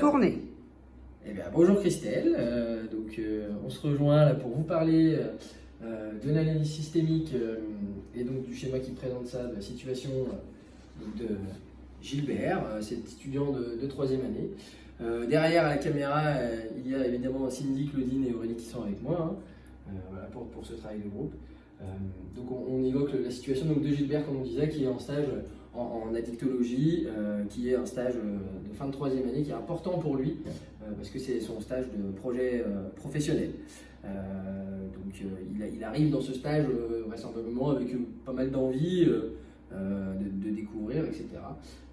Tournée. Eh bien, bonjour Christelle. On se rejoint là pour vous parler de l'analyse systémique et donc du schéma qui présente ça, de la situation de Gilbert, cet étudiant de troisième année. Derrière à la caméra, il y a évidemment Cindy, Claudine et Aurélie qui sont avec moi voilà, pour ce travail de groupe. On évoque la situation donc, de Gilbert, comme on disait, qui est en stage en addictologie, qui est un stage de fin de troisième année qui est important pour lui parce que c'est son stage de projet professionnel. Il arrive dans ce stage vraisemblablement avec pas mal d'envie de découvrir, etc.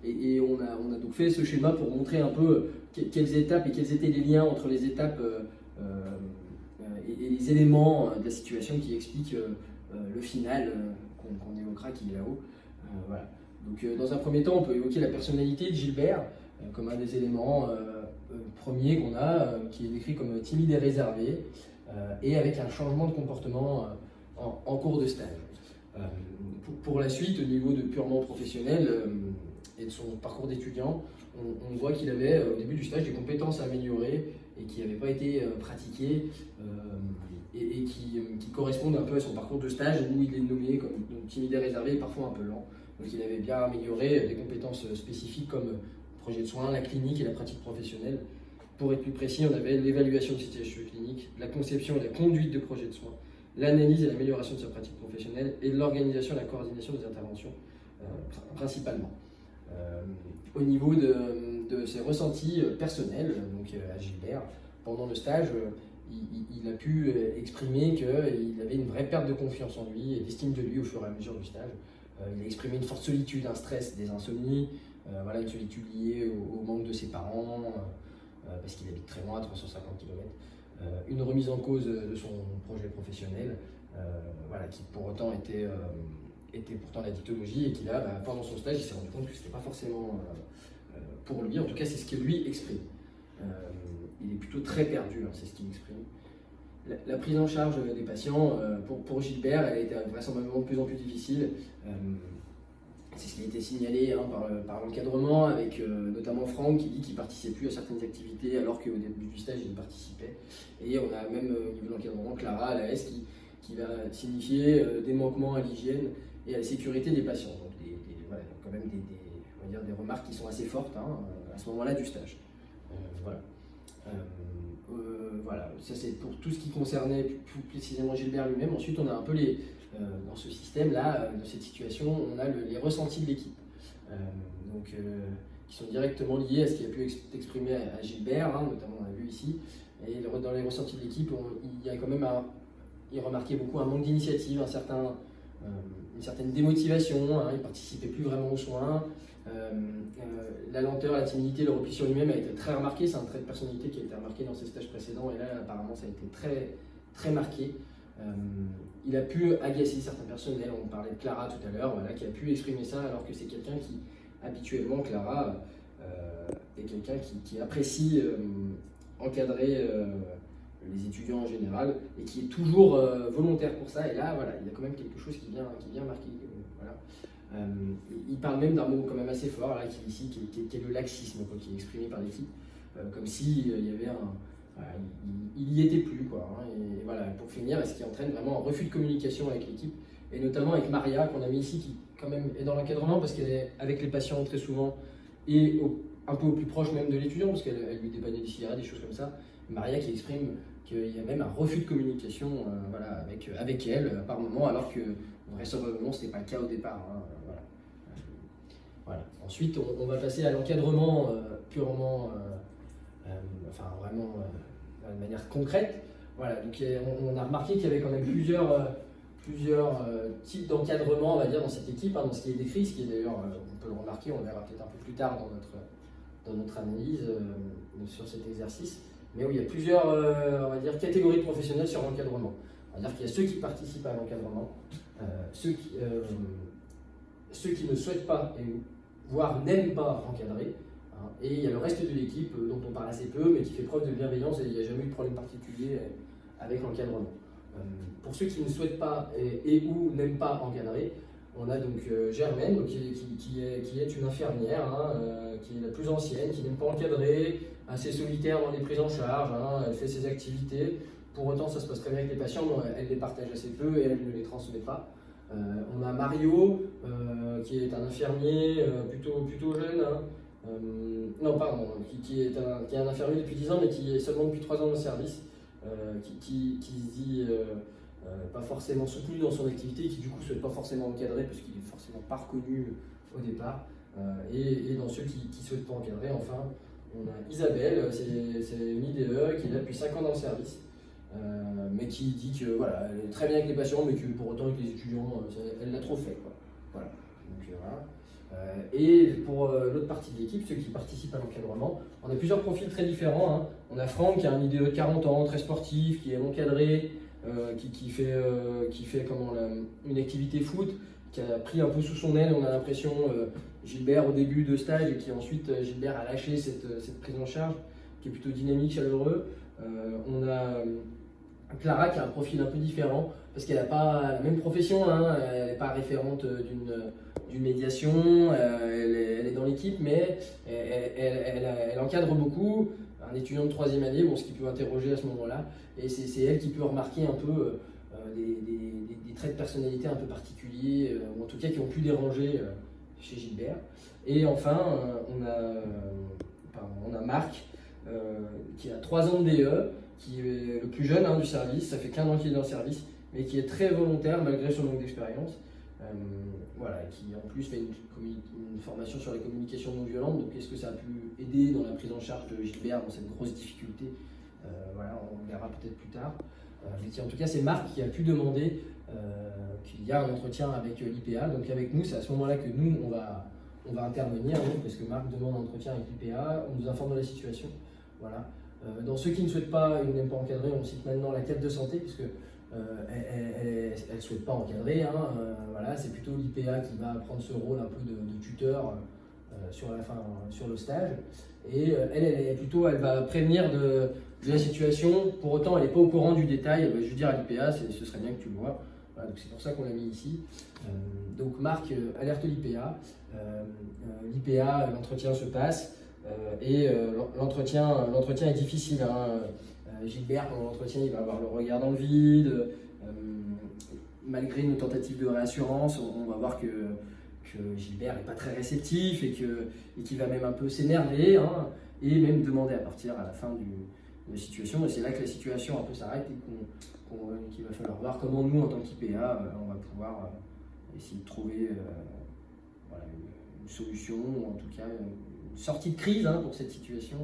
Et on a donc fait ce schéma pour montrer un peu quelles étapes et quels étaient les liens entre les étapes et les éléments de la situation qui expliquent le final qu'on évoquera qui est là-haut. Voilà. Dans un premier temps, on peut évoquer la personnalité de Gilbert comme un des éléments premiers qu'on a, qui est décrit comme timide et réservé, et avec un changement de comportement en cours de stage. Pour la suite, au niveau de purement professionnel et de son parcours d'étudiant, on voit qu'il avait au début du stage des compétences à améliorer et qui n'avaient pas été pratiquées et qui correspondent un peu à son parcours de stage où il est nommé comme timide et réservé et parfois un peu lent. Donc il avait bien amélioré des compétences spécifiques comme le projet de soins, la clinique et la pratique professionnelle. Pour être plus précis, on avait l'évaluation de situation clinique, la conception et la conduite de projets de soins, l'analyse et l'amélioration de sa pratique professionnelle et l'organisation et la coordination des interventions principalement. Au niveau de ses ressentis personnels, donc à Gilbert, pendant le stage, il a pu exprimer qu'il avait une vraie perte de confiance en lui et d'estime de lui au fur et à mesure du stage. Il a exprimé une forte solitude, un stress, des insomnies, voilà, une solitude liée au manque de ses parents, parce qu'il habite très loin, à 350 km, une remise en cause de son projet professionnel, voilà, qui pour autant était pourtant la dictologie et qu'il a, pendant son stage, il s'est rendu compte que ce n'était pas forcément pour lui, en tout cas c'est ce que lui exprime. Il est plutôt très perdu, hein, c'est ce qu'il exprime. La prise en charge des patients, pour Gilbert, elle a été vraisemblablement de plus en plus difficile. C'est ce qui a été signalé par l'encadrement, avec notamment Franck qui dit qu'il ne participait plus à certaines activités alors qu'au début du stage il y participait. Et on a même au niveau de l'encadrement Clara à l'AS qui va signifier des manquements à l'hygiène et à la sécurité des patients. Donc voilà, quand même on va dire des remarques qui sont assez fortes à ce moment-là du stage. Voilà, ça c'est pour tout ce qui concernait plus précisément Gilbert lui-même. Ensuite, on a un peu dans ce système-là, dans cette situation, on a les ressentis de l'équipe, qui sont directement liés à ce qui a pu être exprimé à Gilbert, notamment on a vu ici. Et dans les ressentis de l'équipe, il y a quand même il remarquait beaucoup un manque d'initiative, une certaine démotivation, il ne participait plus vraiment aux soins. La lenteur, la timidité, le repli sur lui-même a été très remarqué. C'est un trait de personnalité qui a été remarqué dans ses stages précédents et là apparemment ça a été très, très marqué. Il a pu agacer certains personnels, on parlait de Clara tout à l'heure, voilà, qui a pu exprimer ça alors que c'est quelqu'un qui, habituellement, Clara, est quelqu'un qui apprécie encadrer les étudiants en général et qui est toujours volontaire pour ça. Et là, voilà, il y a quand même quelque chose qui vient marquer. Voilà. Il parle même d'un mot quand même assez fort là, qui est le laxisme, quoi, qui est exprimé par l'équipe, comme s'il y avait il y était plus, quoi. Et voilà, pour finir, ce qui entraîne vraiment un refus de communication avec l'équipe, et notamment avec Maria qu'on a mis ici, qui quand même est dans l'encadrement parce qu'elle est avec les patients très souvent et un peu au plus proche même de l'étudiant parce qu'elle lui dépannait des cigarettes, des choses comme ça. Maria qui exprime qu'il y a même un refus de communication voilà, avec elle par moment, alors que vraisemblablement ce n'était pas le cas au départ. Voilà. Ensuite, on va passer à l'encadrement purement, vraiment de manière concrète. Voilà, donc on a remarqué qu'il y avait quand même plusieurs types d'encadrement, on va dire, dans cette équipe, dans ce qui est décrit, ce qui est d'ailleurs, on peut le remarquer, on le verra peut-être un peu plus tard dans notre analyse sur cet exercice, mais où il y a plusieurs on va dire, catégories de professionnels sur l'encadrement. On va dire qu'il y a ceux qui participent à l'encadrement, ceux qui ne souhaitent pas, voire n'aiment pas encadrer, et il y a le reste de l'équipe dont on parle assez peu, mais qui fait preuve de bienveillance et il n'y a jamais eu de problème particulier avec l'encadrement. Pour ceux qui ne souhaitent pas et ou n'aiment pas encadrer, On a donc Germaine, donc, qui est une infirmière, qui est la plus ancienne, qui n'aime pas encadrer, assez solitaire dans les prises en charge, elle fait ses activités. Pour autant, ça se passe très bien avec les patients, mais elle les partage assez peu et elle ne les transmet pas. On a Mario, qui est un infirmier plutôt jeune, non pardon, qui est un infirmier depuis 10 ans, mais qui est seulement depuis 3 ans de service, qui se dit pas forcément soutenu dans son activité, qui du coup ne souhaite pas forcément encadrer, parce qu'il n'est forcément pas reconnu au départ. Et dans ceux qui ne souhaitent pas encadrer, enfin, on a Isabelle, c'est une IDE qui est là depuis 5 ans dans le service, mais qui dit que voilà, elle est très bien avec les patients, mais que pour autant avec les étudiants, elle l'a trop fait, quoi. Voilà. Donc, voilà. Et pour l'autre partie de l'équipe, ceux qui participent à l'encadrement, on a plusieurs profils très différents. On a Franck qui a un IDE de 40 ans, très sportif, qui est encadré, qui fait une activité foot, qui a pris un peu sous son aile, on a l'impression, Gilbert au début de stage, et qui ensuite, Gilbert a lâché cette prise en charge, qui est plutôt dynamique, chaleureux. On a Clara qui a un profil un peu différent, parce qu'elle n'a pas la même profession, elle n'est pas référente d'une médiation, elle est dans l'équipe, mais elle encadre beaucoup. Un étudiant de 3e année, ce qui peut interroger à ce moment-là, et c'est elle qui peut remarquer un peu des traits de personnalité un peu particuliers, ou en tout cas qui ont pu déranger chez Gilbert. Et enfin, on a Marc, qui a 3 ans de DE, qui est le plus jeune du service, ça fait 15 ans qu'il est dans le service, mais qui est très volontaire malgré son manque d'expérience. Voilà, qui en plus fait une formation sur la communication non violente. Donc est-ce que ça a pu aider dans la prise en charge de Gilbert dans cette grosse difficulté? Voilà, on verra peut-être plus tard. Mais en tout cas, c'est Marc qui a pu demander qu'il y a un entretien avec l'IPA. Donc avec nous, c'est à ce moment-là que nous, on va intervenir, parce que Marc demande un entretien avec l'IPA, on nous informe de la situation. Voilà. Dans ceux qui ne souhaitent pas, ils n'aiment pas encadrer, on cite maintenant la cadre de santé, puisque elle ne souhaite pas encadrer, voilà, c'est plutôt l'IPA qui va prendre ce rôle un peu de tuteur sur le stage. Et elle va prévenir de la situation, pour autant elle n'est pas au courant du détail, elle va juste dire à l'IPA, ce serait bien que tu le vois. Voilà, donc c'est pour ça qu'on l'a mis ici. Donc Marc alerte l'IPA, l'IPA, l'entretien se passe, et l'entretien est difficile. Gilbert, pendant l'entretien, il va avoir le regard dans le vide. Malgré nos tentatives de réassurance, on va voir que Gilbert n'est pas très réceptif et qu'il va même un peu s'énerver, et même demander à partir à la fin de la situation. Et c'est là que la situation un peu s'arrête et qu'il va falloir voir comment nous, en tant qu'IPA, on va pouvoir essayer de trouver une solution, ou en tout cas une sortie de crise pour cette situation.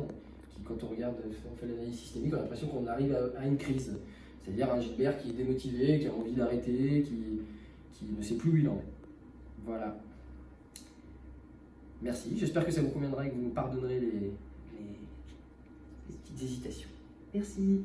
Quand on regarde, on fait l'analyse systémique, on a l'impression qu'on arrive à une crise. C'est-à-dire un Gilbert qui est démotivé, qui a envie d'arrêter, qui ne sait plus où il en est. Voilà. Merci. J'espère que ça vous conviendra et que vous nous pardonnerez les petites hésitations. Merci.